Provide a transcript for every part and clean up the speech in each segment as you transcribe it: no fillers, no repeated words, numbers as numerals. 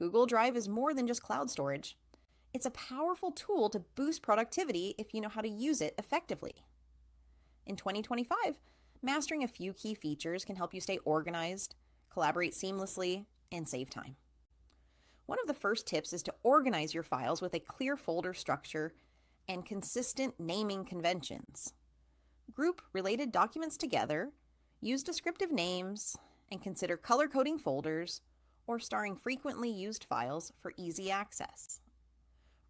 Google Drive is more than just cloud storage. It's a powerful tool to boost productivity if you know how to use it effectively. In 2025, mastering a few key features can help you stay organized, collaborate seamlessly, and save time. One of the first tips is to organize your files with a clear folder structure and consistent naming conventions. Group related documents together, use descriptive names, and consider color coding folders or starring frequently used files for easy access.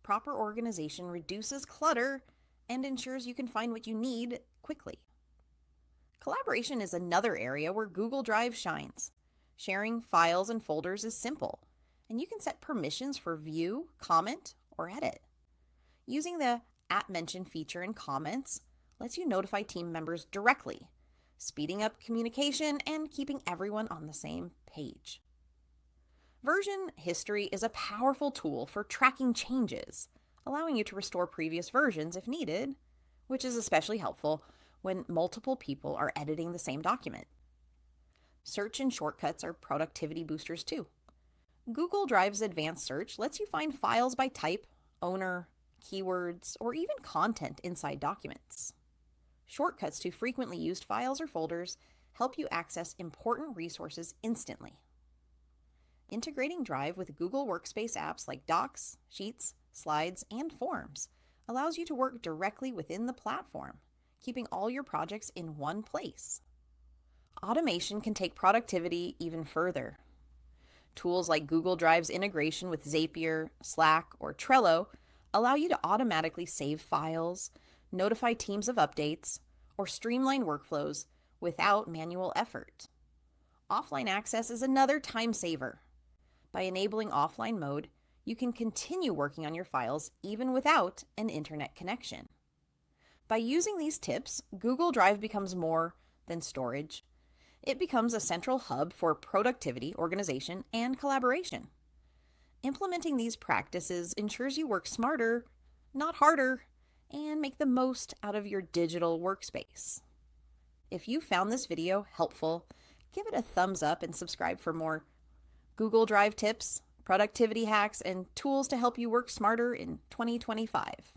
Proper organization reduces clutter and ensures you can find what you need quickly. Collaboration is another area where Google Drive shines. Sharing files and folders is simple, and you can set permissions for view, comment, or edit. Using the @mention feature in comments lets you notify team members directly, speeding up communication and keeping everyone on the same page. Version history is a powerful tool for tracking changes, allowing you to restore previous versions if needed, which is especially helpful when multiple people are editing the same document. Search and shortcuts are productivity boosters too. Google Drive's advanced search lets you find files by type, owner, keywords, or even content inside documents. Shortcuts to frequently used files or folders help you access important resources instantly. Integrating Drive with Google Workspace apps like Docs, Sheets, Slides, and Forms allows you to work directly within the platform, keeping all your projects in one place. Automation can take productivity even further. Tools like Google Drive's integration with Zapier, Slack, or Trello allow you to automatically save files, notify teams of updates, or streamline workflows without manual effort. Offline access is another time saver. By enabling offline mode, you can continue working on your files even without an internet connection. By using these tips, Google Drive becomes more than storage. It becomes a central hub for productivity, organization, and collaboration. Implementing these practices ensures you work smarter, not harder, and make the most out of your digital workspace. If you found this video helpful, give it a thumbs up and subscribe for more Google Drive tips, productivity hacks, and tools to help you work smarter in 2025.